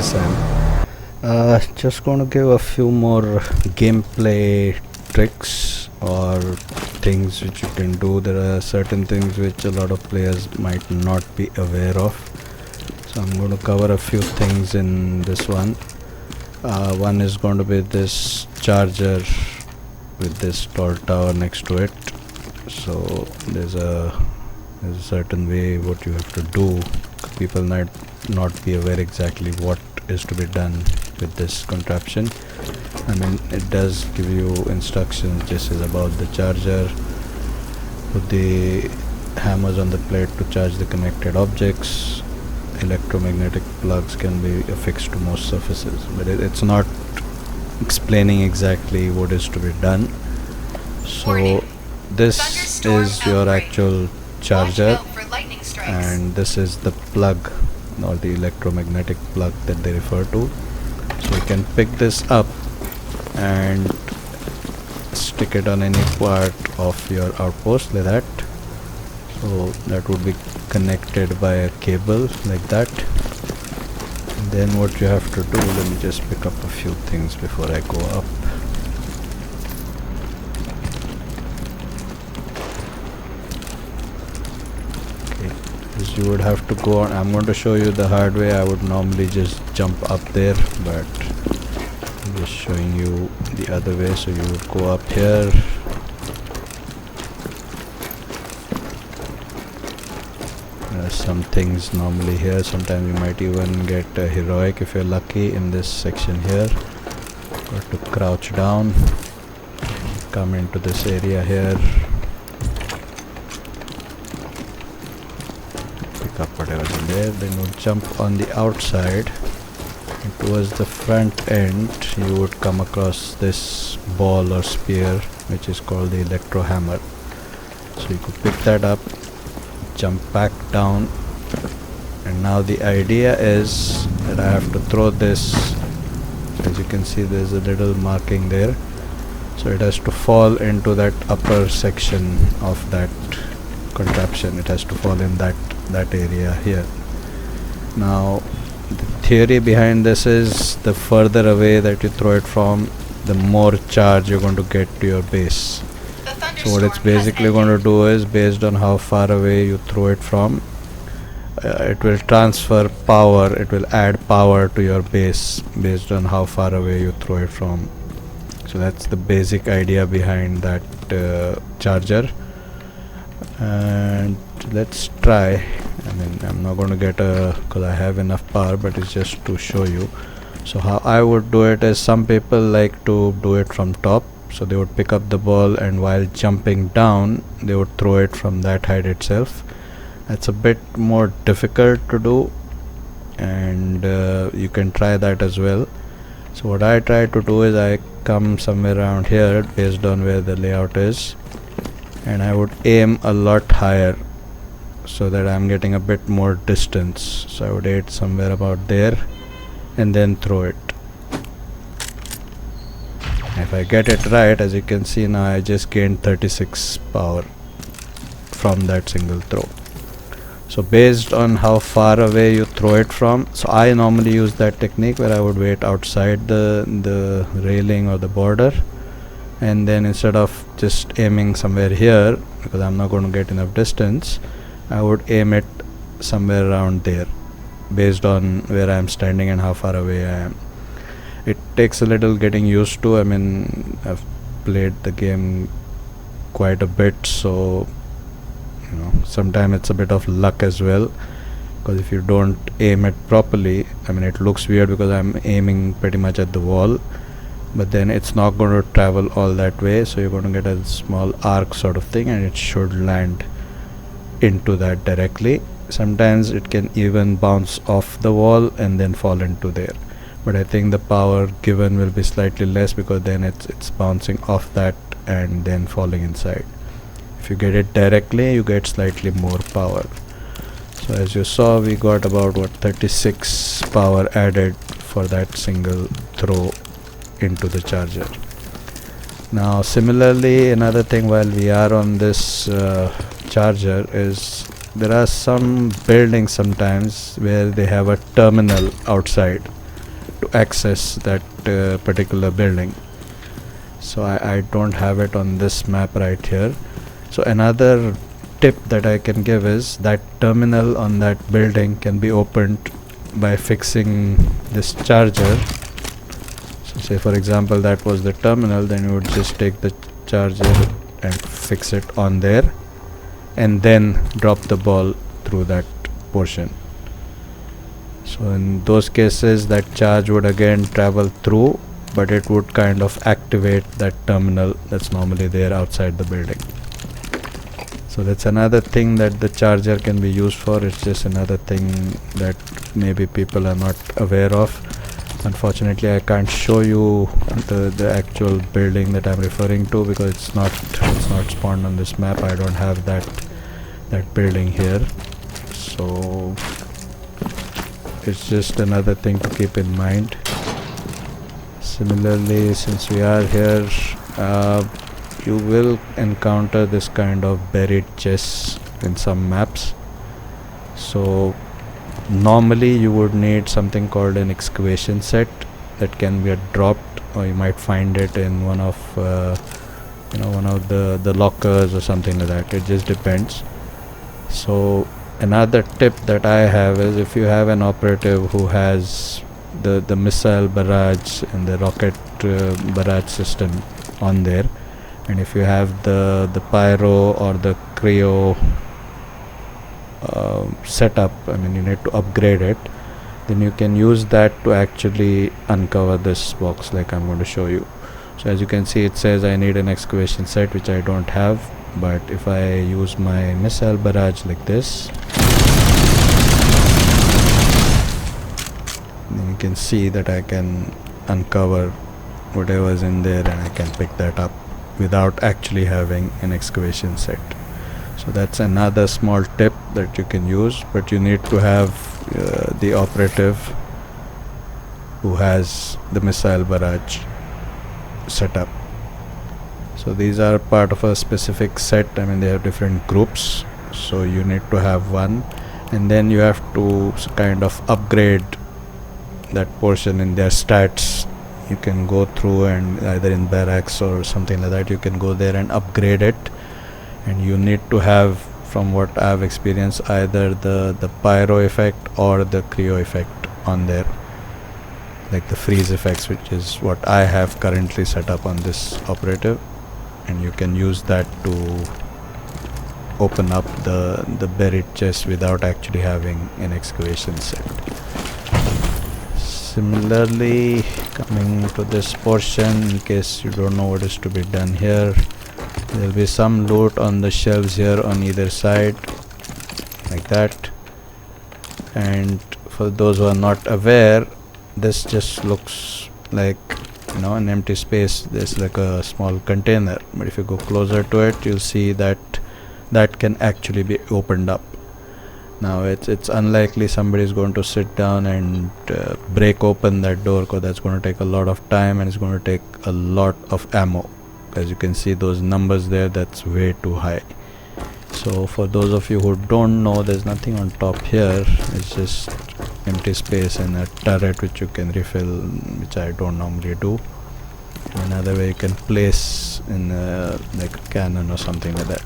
Sam. Just going to give a few more gameplay tricks or things which you can do. There are certain things which a lot of players might not be aware of. So I'm going to cover a few things in this one. One is going to be this charger with this tall tower next to it. So there's a certain way what you have to do. People might not be aware exactly what is to be done with this contraption. I mean, it does give you instructions. This is about the charger. Put the hammers on the plate to charge the connected objects. Electromagnetic plugs can be affixed to most surfaces, but it's not explaining exactly what is to be done. So this is your actual charger, and this is the plug or the electromagnetic plug that they refer to. So you can pick this up and stick it on any part of your outpost like that. So that would be connected by a cable like that. And then what you have to do, let me just pick up a few things before I go up. You would have to go on. I'm going to show you the hard way. I would normally just jump up there, but I'm just showing you the other way. So you would go up here, some things normally here. Sometimes you might even get a heroic if you're lucky in this section here. Got to crouch down, come into this area here, up whatever's in there, then would jump on the outside, and towards the front end you would come across this ball or spear which is called the electro hammer. So you could pick that up, jump back down, and now the idea is that I have to throw this. As you can see, there's a little marking there, so it has to fall into that upper section of that contraption. It has to fall in that area here. Now the theory behind this is the further away that you throw it from, the more charge you're going to get to your base. So what it's basically going to do is, based on how far away you throw it from, it will transfer power, it will add power to your base based on how far away you throw it from. So that's the basic idea behind that charger. And let's try. I mean, I'm not going to get because I have enough power, but it's just to show you. So how I would do it is, some people like to do it from top. So they would pick up the ball, and while jumping down they would throw it from that height itself. That's a bit more difficult to do, and you can try that as well. So what I try to do is, I come somewhere around here based on where the layout is, and I would aim a lot higher so that I'm getting a bit more distance. So I would aim somewhere about there and then throw it. If I get it right, as you can see now, I just gained 36 power from that single throw. So based on how far away you throw it from, so I normally use that technique where I would wait outside the railing or the border, and then instead of just aiming somewhere here, because I'm not going to get enough distance, I would aim it somewhere around there based on where I'm standing and how far away I am. It takes a little getting used to. I mean, I've played the game quite a bit, so you know, sometimes it's a bit of luck as well, because if you don't aim it properly, I mean, it looks weird because I'm aiming pretty much at the wall, but then it's not going to travel all that way, so you're going to get a small arc sort of thing, and it should land into that directly. Sometimes it can even bounce off the wall and then fall into there, but I think the power given will be slightly less, because then it's bouncing off that and then falling inside. If you get it directly, you get slightly more power. So as you saw, we got about 36 power added for that single throw into the charger. Now similarly, another thing while we are on this charger is, there are some buildings sometimes where they have a terminal outside. access that particular building. So I don't have it on this map right here. So another tip that I can give is that terminal on that building can be opened by fixing this charger. So say for example that was the terminal, then you would just take the charger and fix it on there and then drop the ball through that portion. So in those cases that charge would again travel through, but it would kind of activate that terminal that's normally there outside the building. So that's another thing that the charger can be used for. It's just another thing that maybe people are not aware of. Unfortunately I can't show you the actual building that I'm referring to because it's not spawned on this map. I don't have that building here. So it's just another thing to keep in mind. Similarly, since we are here, you will encounter this kind of buried chests in some maps. So normally you would need something called an excavation set that can be dropped, or you might find it in one of the lockers or something like that. It just depends. So another tip that I have is if you have an operative who has the missile barrage and the rocket barrage system on there, and if you have the pyro or the cryo setup, I mean you need to upgrade it, then you can use that to actually uncover this box like I'm going to show you. So as you can see, it says I need an excavation set, which I don't have, but if I use my missile barrage like this, then you can see that I can uncover whatever's in there and I can pick that up without actually having an excavation set. So that's another small tip that you can use, but you need to have the operative who has the missile barrage set up. So these are part of a specific set. I mean they have different groups, so you need to have one, and then you have to kind of upgrade that portion in their stats. You can go through and either in barracks or something like that, you can go there and upgrade it, and you need to have, from what I have experienced, either the pyro effect or the cryo effect on there, like the freeze effects, which is what I have currently set up on this operative, and you can use that to open up the buried chest without actually having an excavation set. Similarly, coming to this portion, in case you don't know what is to be done here, there will be some loot on the shelves here on either side, like that. And for those who are not aware, this just looks like, you know, an empty space. There's like a small container, but if you go closer to it, you'll see that that can actually be opened up. Now it's unlikely somebody is going to sit down and break open that door, because that's going to take a lot of time and it's going to take a lot of ammo. As you can see those numbers there, that's way too high. So for those of you who don't know, there's nothing on top here. It's just empty space and a turret which you can refill, which I don't normally do. Another way you can place in like a cannon or something like that.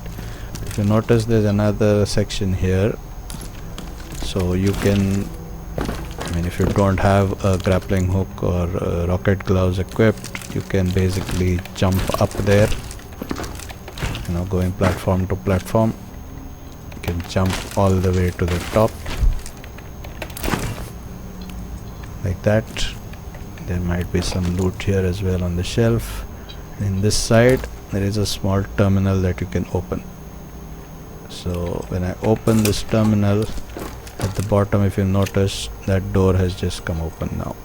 If you notice, there's another section here, so you can, I mean if you don't have a grappling hook or rocket gloves equipped, you can basically jump up there, you know, going platform to platform. You can jump all the way to the top like that. There might be some loot here as well on the shelf. In this side there is a small terminal that you can open. So when I open this terminal, at the bottom, if you notice, that door has just come open now.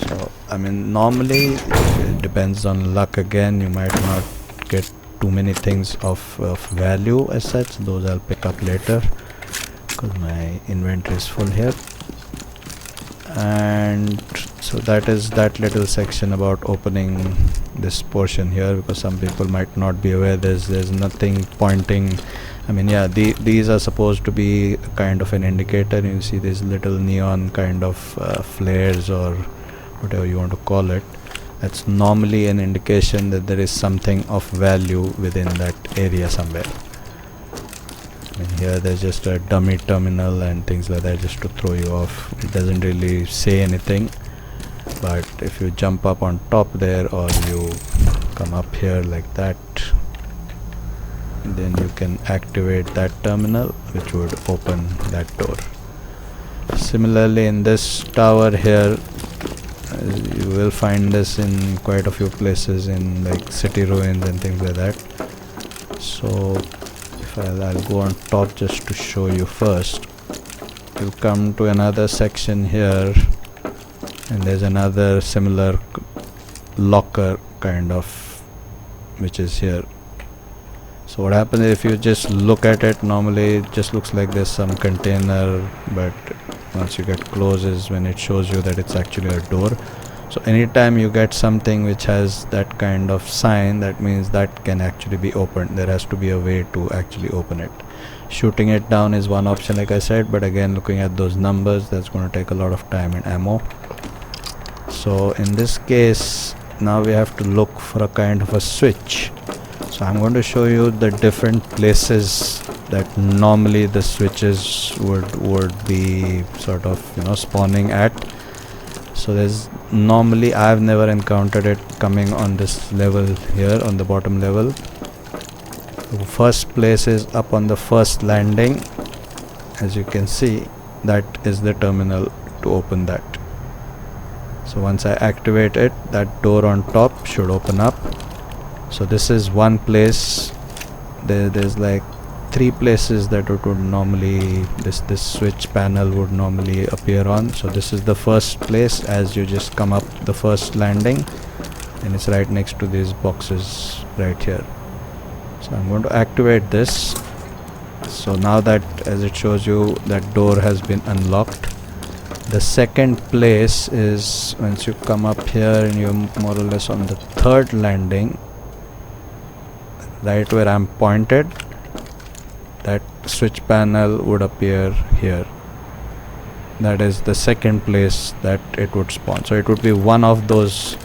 So I mean normally it depends on luck again, you might not get too many things of value as such. Those I'll pick up later because my inventory is full here. And so that is that little section about opening this portion here, because some people might not be aware there's nothing pointing I mean, yeah, these are supposed to be kind of an indicator. You see these little neon kind of flares or whatever you want to call it. That's normally an indication that there is something of value within that area somewhere. And here there's just a dummy terminal and things like that just to throw you off. It doesn't really say anything, but if you jump up on top there or you come up here like that, then you can activate that terminal, which would open that door. Similarly, in this tower here, you will find this in quite a few places in like city ruins and things like that. So if I'll go on top just to show you first. You'll come to another section here, and there's another similar locker kind of, which is here. So what happens if you just look at it, normally it just looks like there's some container, but once you get close is when it shows you that it's actually a door. So anytime you get something which has that kind of sign, that means that can actually be opened. There has to be a way to actually open it. Shooting it down is one option, like I said, but again, looking at those numbers, that's going to take a lot of time and ammo. So in this case, now we have to look for a kind of a switch. So I'm going to show you the different places that normally the switches would be sort of, you know, spawning at. So there's normally, I've never encountered it coming on this level here, on the bottom level. The first place is up on the first landing. As you can see, that is the terminal to open that. So once I activate it, that door on top should open up. So this is one place. There's like 3 places that it would normally, this switch panel would normally appear on. So this is the first place as you just come up the first landing, and it's right next to these boxes right here. So I'm going to activate this. So now that, as it shows you, that door has been unlocked. The second place is once you come up here and you're more or less on the third landing, right where I'm pointed, that switch panel would appear here. That is the second place that it would spawn. So it would be one of those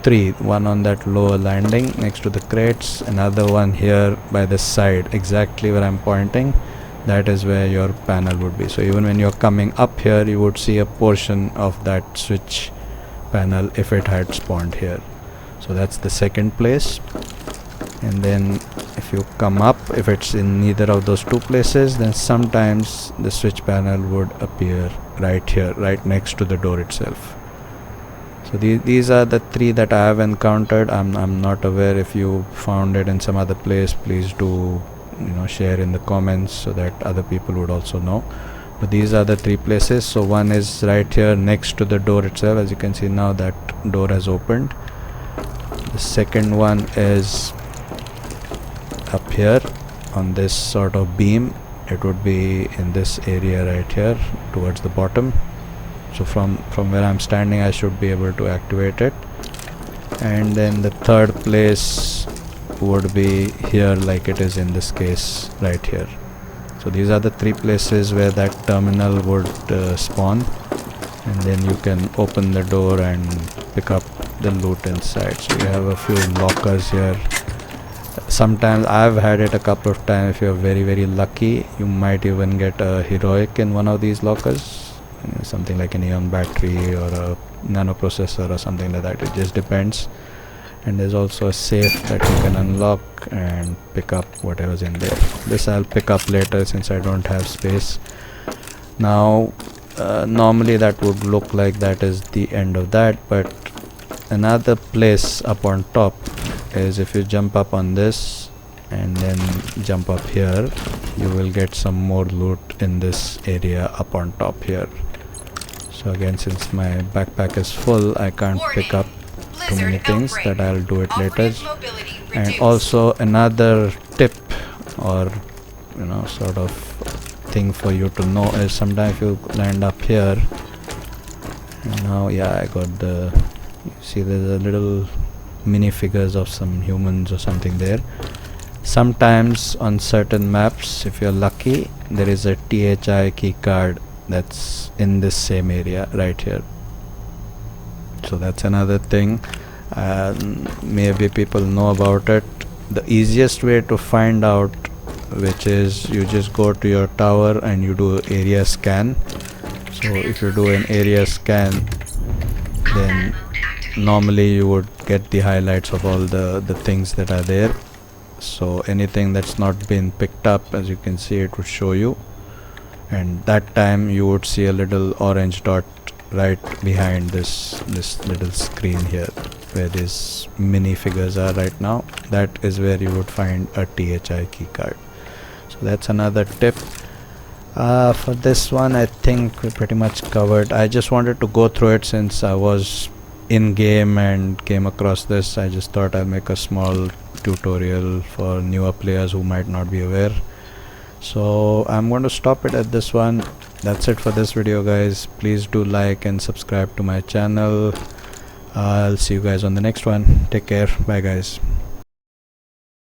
3, one on that lower landing next to the crates, another one here by the side, exactly where I'm pointing. That is where your panel would be. So even when you're coming up here, you would see a portion of that switch panel if it had spawned here. So that's the second place. And then if you come up, if it's in neither of those 2 places, then sometimes the switch panel would appear right here, right next to the door itself. So these are the 3 that I have encountered. I'm not aware if you found it in some other place. Please do, you know, share in the comments so that other people would also know. But these are the 3 places. So one is right here next to the door itself. As you can see now, that door has opened. The second one is up here on this sort of beam. It would be in this area right here towards the bottom. So from where I'm standing, I should be able to activate it. And then the third place would be here, like it is in this case right here. So these are the 3 places where that terminal would spawn, and then you can open the door and pick up the loot inside. So you have a few lockers here. Sometimes I've had it a couple of times. If you're very, very lucky, you might even get a heroic in one of these lockers, something like an ion battery or a nano processor or something like that. It just depends. And there's also a safe that you can unlock and pick up whatever's in there. This I'll pick up later since I don't have space. Now normally that would look like that is the end of that, but another place up on top is if you jump up on this and then jump up here, you will get some more loot in this area up on top here. So again, since my backpack is full, I can't pick up too many things. That I'll do it later. And also another tip, or you know, sort of thing for you to know, is sometimes if you land up here, and now yeah, I got the, you see there's a little mini figures of some humans or something there. Sometimes on certain maps, if you're lucky, there is a THI key card that's in this same area right here. So that's another thing. Maybe people know about it. The easiest way to find out, which is you just go to your tower and you do area scan. So if you do an area scan, then normally you would get the highlights of all the things that are there. So anything that's not been picked up, as you can see, it would show you, and that time you would see a little orange dot right behind this little screen here where these mini figures are right now. That is where you would find a THI key card. So that's another tip. For this one, I think we pretty much covered. I just wanted to go through it since I was in game and came across this. I just thought I'll make a small tutorial for newer players who might not be aware. So I'm going to stop it at this one. That's it for this video, guys. Please do like and subscribe to my channel. I'll see you guys on the next one. Take care. Bye, guys.